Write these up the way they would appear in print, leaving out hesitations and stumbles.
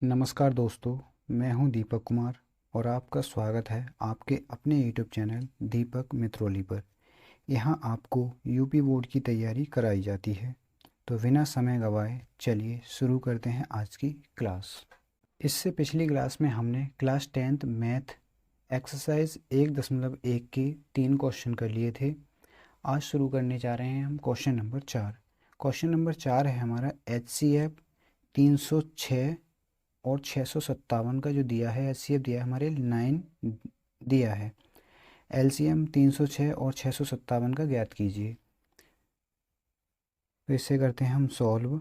नमस्कार दोस्तों, मैं हूं दीपक कुमार और आपका स्वागत है आपके अपने यूट्यूब चैनल दीपक मित्रोली पर। यहां आपको यूपी बोर्ड की तैयारी कराई जाती है। तो बिना समय गवाए चलिए शुरू करते हैं आज की क्लास। इससे पिछली क्लास में हमने क्लास 10th मैथ एक्सरसाइज 1.1 के 3 क्वेश्चन कर लिए थे। आज शुरू करने जा रहे हैं हम क्वेश्चन नंबर 4। क्वेश्चन नंबर 4 है हमारा HCF 306 और 657 का जो दिया है HCF दिया है हमारे 9 दिया है। LCM 306 और 657 का ज्ञात कीजिए। तो इससे करते हैं हम सॉल्व।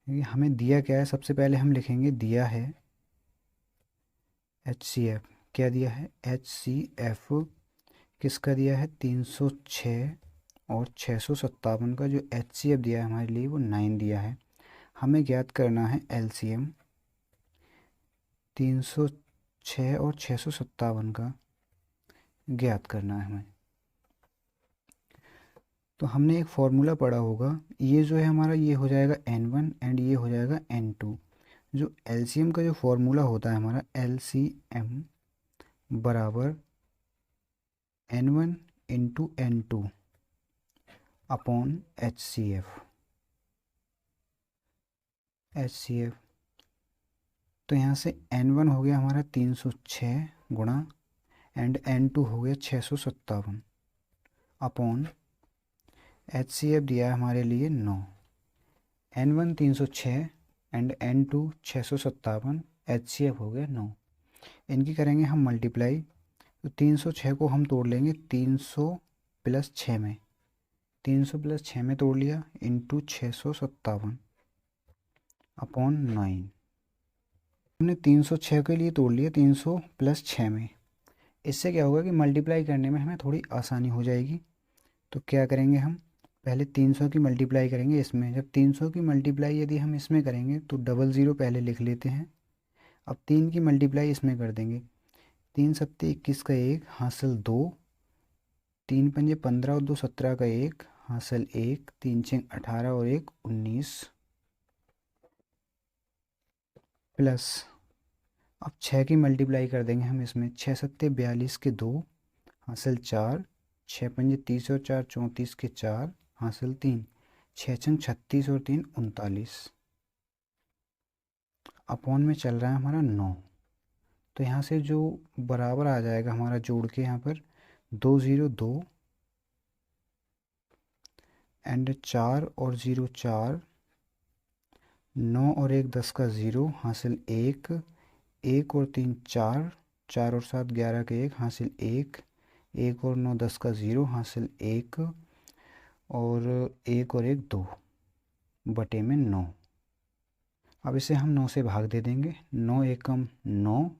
ये हमें दिया क्या है, सबसे पहले हम लिखेंगे दिया है HCF। क्या दिया है HCF किसका दिया है 306 और 657 का जो HCF दिया है हमारे लिए वो 9 दिया है। हमें ज्ञात करना है LCM 306 और 657 का ज्ञात करना है हमें। तो हमने एक फॉर्मूला पढ़ा होगा, ये जो है हमारा ये हो जाएगा N1 एंड ये हो जाएगा N2। जो LCM का जो फॉर्मूला होता है हमारा LCM बराबर N1 into N2 upon HCF। तो यहाँ से N1 हो गया हमारा 306 गुणा एंड N2 हो गया 657 अपॉन HCF दिया है हमारे लिए 9। N1 306 एंड N2 657, HCF हो गया 9। इनकी करेंगे हम मल्टीप्लाई। तो 306 को हम तोड़ लेंगे 300 प्लस 6 में, 300 प्लस 6 में तोड़ लिया इंटू 657 अपॉन 9। हमने 306 के लिए तोड़ लिया 300 प्लस 6 में। इससे क्या होगा कि मल्टीप्लाई करने में हमें थोड़ी आसानी हो जाएगी। तो क्या करेंगे हम पहले 300 की मल्टीप्लाई करेंगे इसमें। जब 300 की मल्टीप्लाई यदि हम इसमें करेंगे तो डबल ज़ीरो पहले लिख लेते हैं। अब 3 की मल्टीप्लाई इसमें कर देंगे। 3 सत्ते 21 का 1 हासिल 2, 3 पंजे 15 और 2 17 का 1 हासिल 1, 3 छः 18 और 1 19 प्लस। अब 6 की मल्टीप्लाई कर देंगे हम इसमें। 6 सत्ते 42 के 2 हासिल 4, 6 पंजे 30 और 4 34 के 4 हासिल 3, 6 छंग 36 और 3 39 अपॉन में चल रहा है हमारा 9। तो यहाँ से जो बराबर आ जाएगा हमारा जोड़ के यहाँ पर 2 0 2 एंड 4 और 0 4, 9 और 1 10 का 0 हासिल 1, 1 और 3 4, 4 और 7 11 का 1 हासिल 1, 1 और 9 10 का 0 हासिल 1 और 1 और 1 2 बटे में 9। अब इसे हम 9 से भाग दे देंगे। 9 एकम 9,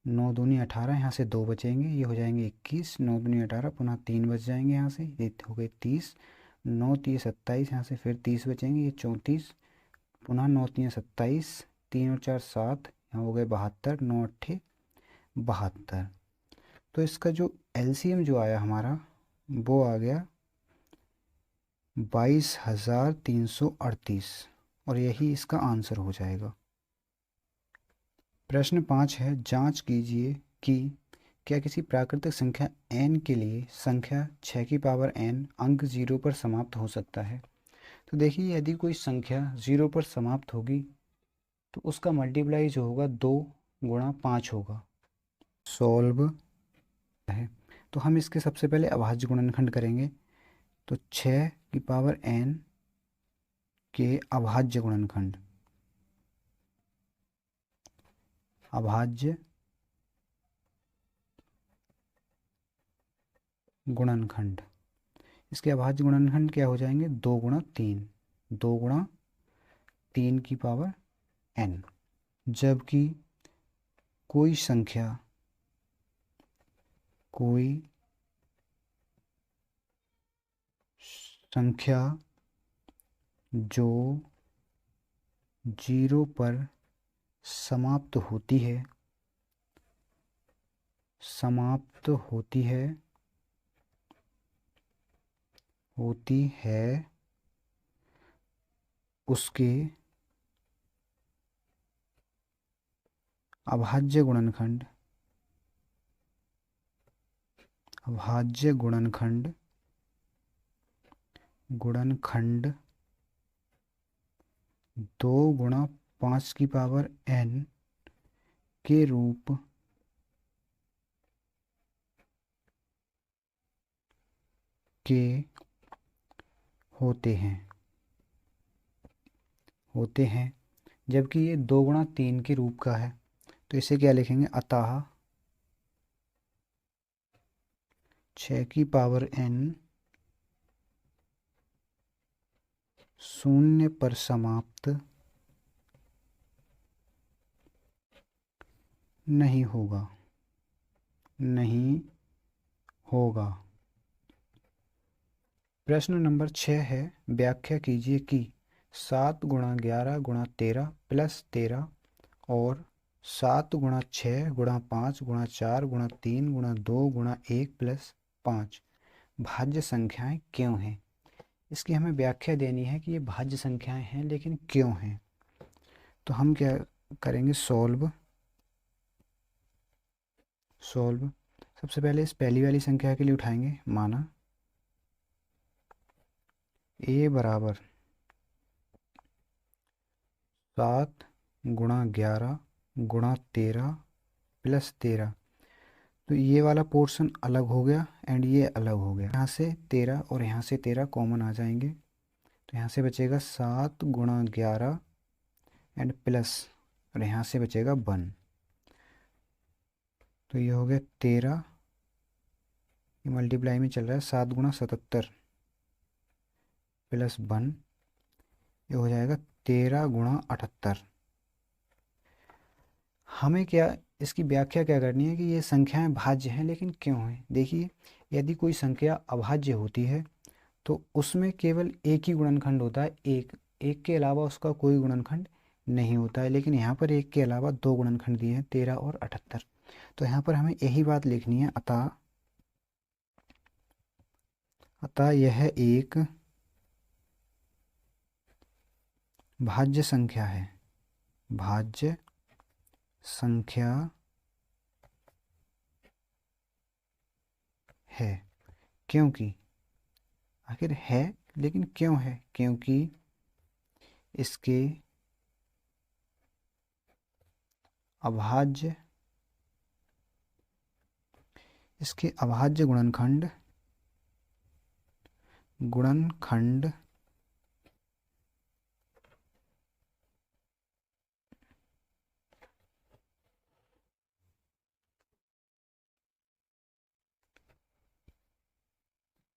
9 दूनी 18, यहाँ से 2 बचेंगे, ये हो जाएंगे 21, 9 दूनी 18 पुनः 3 बच जाएंगे, यहाँ से ये हो गए 30, 9 तीस 27, यहाँ से फिर 30 बचेंगे, ये 34, पुनः 9 तीन 27, 3 और 4 7, यहाँ हो गए 72, 9 अट्ठे 72। तो इसका जो LCM जो आया हमारा वो आ गया 22,338 और यही इसका आंसर हो जाएगा। प्रश्न 5 है, जांच कीजिए कि क्या किसी प्राकृतिक संख्या n के लिए संख्या 6 की पावर n अंक 0 पर समाप्त हो सकता है। तो देखिए यदि कोई संख्या 0 पर समाप्त होगी तो उसका मल्टीप्लाई जो होगा 2 गुणा 5 होगा। सॉल्व है। तो हम इसके सबसे पहले अभाज्य गुणनखंड करेंगे। तो 6 की पावर n के अभाज्य गुणनखंड, अभाज्य गुणनखंड, इसके अभाज्य गुणनखंड क्या हो जाएंगे 2 गुणा 3, 2 गुणा 3 की पावर n। जबकि कोई संख्या जो 0 पर समाप्त होती है उसके अभाज्य गुणनखंड गुणनखंड 2 गुणा 5 की पावर n के रूप के होते हैं जबकि ये 2 गुणा 3 के रूप का है। तो इसे क्या लिखेंगे, अतः 6 की पावर n शून्य पर समाप्त नहीं होगा। प्रश्न नंबर 6 है, व्याख्या कीजिए कि 7 गुणा 11 गुणा 13 प्लस 13 और 7 गुणा 6 गुणा 5 गुणा 4 गुणा 3 गुणा 2 गुणा 1 प्लस 5 भाज्य संख्याएं क्यों हैं। इसकी हमें व्याख्या देनी है कि ये भाज्य संख्याएं हैं लेकिन क्यों हैं। तो हम क्या करेंगे, सॉल्व। सबसे पहले इस पहली वाली संख्या के लिए उठाएंगे, माना a बराबर 7 गुणा 11 गुणा 13 प्लस 13। तो ये वाला पोर्शन अलग हो गया एंड ये अलग हो गया। यहाँ से 13 और यहाँ से 13 कॉमन आ जाएंगे। तो यहाँ से बचेगा 7 गुणा 11 एंड प्लस, और यहाँ से बचेगा 1। तो ये हो गया 13, ये मल्टीप्लाई में चल रहा है, 7 गुणा 77 प्लस 1, ये हो जाएगा 13 गुणा 78। हमें क्या इसकी व्याख्या क्या करनी है कि ये संख्याएं भाज्य हैं लेकिन क्यों हैं। देखिए, यदि कोई संख्या अभाज्य होती है तो उसमें केवल एक ही गुणनखंड होता है, एक के अलावा उसका कोई गुणनखंड नहीं होता है। लेकिन यहाँ पर एक के अलावा 2 गुणनखंड दिए हैं, 13 और 78। तो यहाँ पर हमें यही बात लिखनी है, अतः यह एक भाज्य संख्या है। भाज्य संख्या है क्योंकि, आखिर है लेकिन क्यों है, क्योंकि इसके अभाज्य गुणनखंड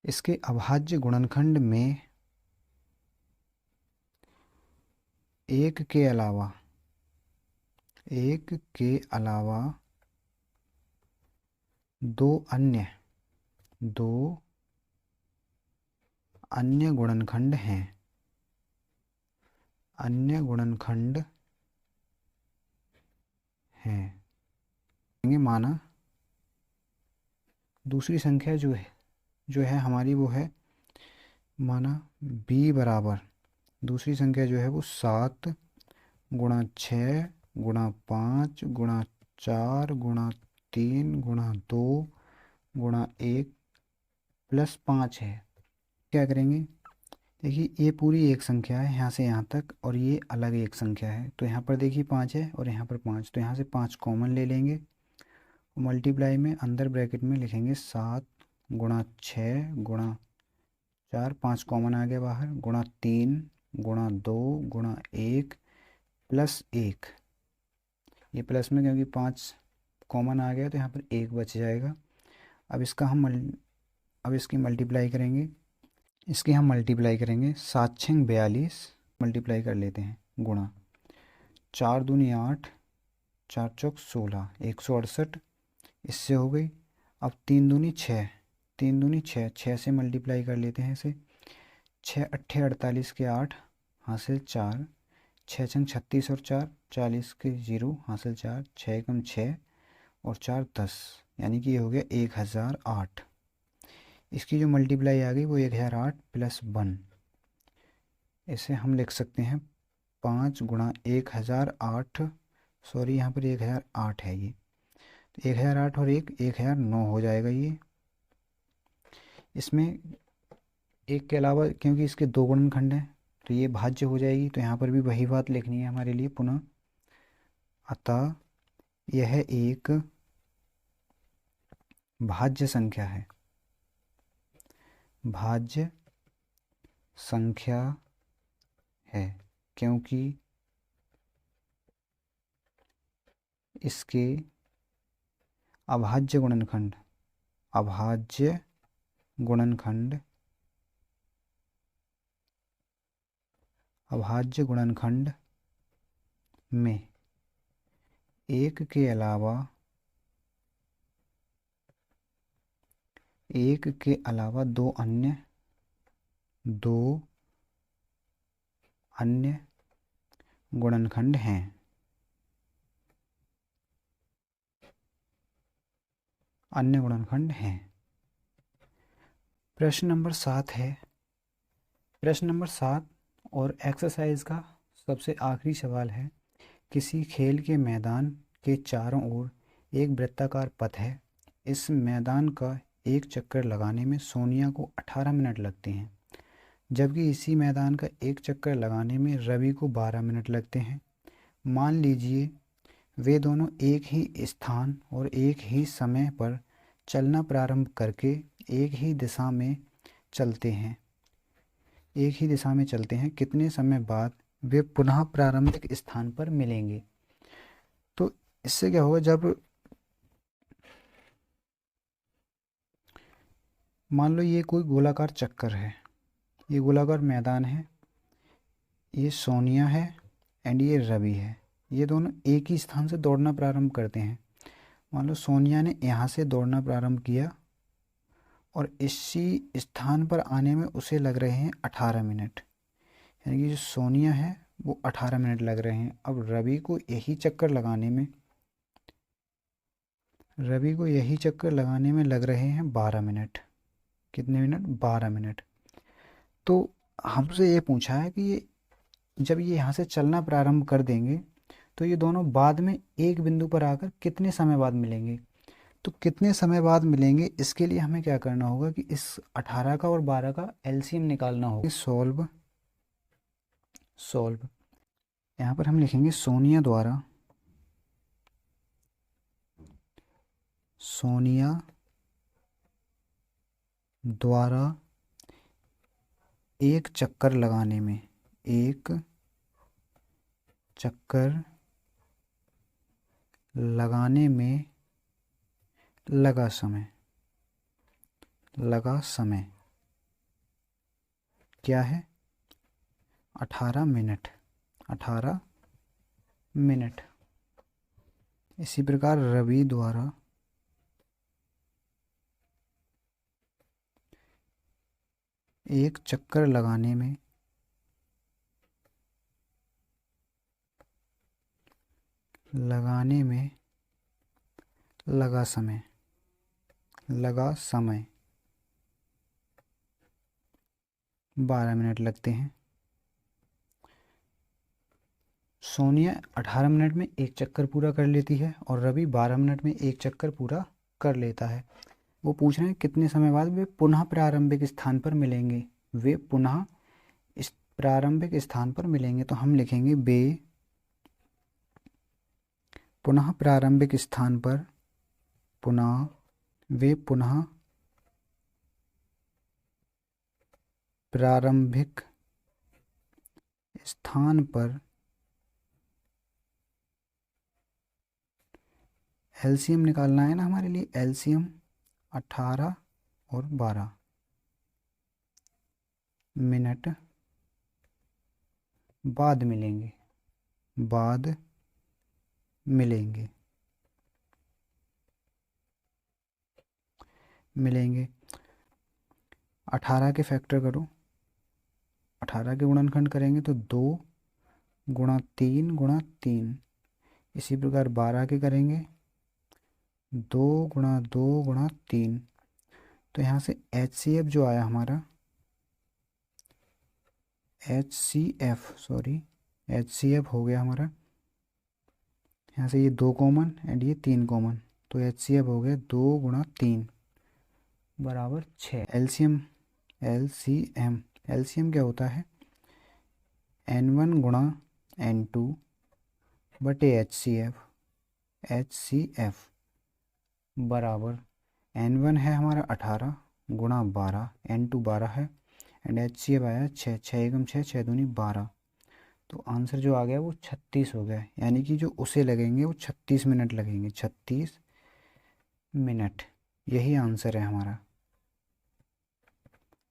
इसके अभाज्य गुणनखंड में एक के अलावा दो अन्य गुणनखंड हैं। माना दूसरी संख्या जो है हमारी, वो है माना b बराबर, दूसरी संख्या जो है वो 7 गुणा 6 गुणा 5 गुणा 4 गुणा 3 गुणा 2 गुणा 1 प्लस 5 है। क्या करेंगे, देखिए ये पूरी एक संख्या है यहाँ से यहाँ तक, और ये अलग एक संख्या है। तो यहाँ पर देखिए 5 है और यहाँ पर 5, तो यहाँ से 5 कॉमन ले लेंगे। मल्टीप्लाई में अंदर ब्रैकेट में लिखेंगे 7 गुणा 6 गुणा 4, 5 कॉमन आ गया बाहर, गुणा 3 गुणा 2 गुणा 1 प्लस 1। ये प्लस में क्योंकि 5 कॉमन आ गया तो यहाँ पर 1 बच जाएगा। अब इसकी मल्टीप्लाई करेंगे, 7 6 42, मल्टीप्लाई कर लेते हैं, गुणा 4 दूनी 8, 4 चौक 16, 168, इससे हो गई। अब 3 दूनी 6, 6 से मल्टीप्लाई कर लेते हैं इसे, 6 अट्ठे 48 के 8 हासिल 4, 6 छंग 36 और 4 40 के 0 हासिल 4, 6 एकम 6 और 4 10, यानी कि ये हो गया 1008। इसकी जो मल्टीप्लाई आ गई वो 1008 प्लस 1, इसे हम लिख सकते हैं 5 × 1008, सॉरी यहाँ पर 1008 है ये, तो 1008 और 1009 हो जाएगा ये। इसमें एक के अलावा क्योंकि इसके दो गुणनखंड हैं तो ये भाज्य हो जाएगी, तो यहाँ पर भी वही बात लिखनी है हमारे लिए पुनः। अतः यह एक भाज्य संख्या है, भाज्य संख्या है, क्योंकि इसके अभाज्य गुणनखंड, अभाज्य गुणनखंड, अभाज्य गुणनखंड में एक के अलावा दो अन्य गुणनखंड हैं। अन्य गुणनखंड हैं। प्रश्न नंबर 7 है। प्रश्न नंबर 7 और एक्सरसाइज का सबसे आखिरी सवाल है। किसी खेल के मैदान के चारों ओर एक वृत्ताकार पथ है। इस मैदान का एक चक्कर लगाने में सोनिया को 18 मिनट लगते हैं, जबकि इसी मैदान का एक चक्कर लगाने में रवि को 12 मिनट लगते हैं। मान लीजिए वे दोनों एक ही स्थान और एक ही समय पर चलना प्रारंभ करके एक ही दिशा में चलते हैं। कितने समय बाद वे पुनः प्रारंभिक स्थान पर मिलेंगे? तो इससे क्या होगा, जब मान लो ये कोई गोलाकार चक्कर है, ये गोलाकार मैदान है, ये सोनिया है एंड ये रवि है, ये दोनों एक ही स्थान से दौड़ना प्रारंभ करते हैं। मान लो सोनिया ने यहाँ से दौड़ना प्रारंभ किया और इसी स्थान पर आने में उसे लग रहे हैं 18 मिनट, यानी कि जो सोनिया है वो 18 मिनट लग रहे हैं। अब रवि को यही चक्कर लगाने में लग रहे हैं 12 मिनट। कितने मिनट? 12 मिनट। तो हमसे ये पूछा है कि ये जब ये यहाँ से चलना प्रारंभ कर देंगे तो ये दोनों बाद में एक बिंदु पर आकर कितने समय बाद मिलेंगे। तो कितने समय बाद मिलेंगे, इसके लिए हमें क्या करना होगा कि इस 18 का और 12 का एलसीएम निकालना होगा। सॉल्व यहाँ पर हम लिखेंगे सोनिया द्वारा एक चक्कर लगाने में लगा समय क्या है? 18 मिनट। इसी प्रकार रवि द्वारा एक चक्कर लगाने में लगा समय 12 मिनट लगते हैं। सोनिया 18 मिनट में एक चक्कर पूरा कर लेती है और रवि 12 मिनट में एक चक्कर पूरा कर लेता है। वो पूछ रहे हैं कितने समय बाद वे पुनः प्रारंभिक स्थान पर मिलेंगे। इस प्रारंभिक स्थान पर मिलेंगे, तो हम लिखेंगे वे पुनः प्रारंभिक स्थान पर प्रारंभिक स्थान पर एलसीएम निकालना है ना हमारे लिए। एलसीएम 18 और 12 मिनट बाद मिलेंगे। 18 के फैक्टर करो, 18 के गुणनखंड करेंगे तो 2 × 3 × 3। इसी प्रकार 12 के करेंगे 2 × 2 × 3। तो यहाँ से HCF जो आया हमारा, एच सी एफ हो गया हमारा, यहाँ से ये 2 कॉमन एंड ये 3 कॉमन, तो एच सी एफ हो गया 2 गुणा 3 बराबर 6। एलसीएम एलसीएम क्या होता है, N1 गुणा N2 बटे एच सी एफ बराबर N1 है हमारा 18 गुणा 12, N2 12 है एंड एच सी एफ आया 6, 6 एकम 6, 6 दूनी 12। तो आंसर जो आ गया वो 36 हो गया, यानी कि जो उसे लगेंगे वो 36 मिनट लगेंगे, 36 मिनट, यही आंसर है हमारा।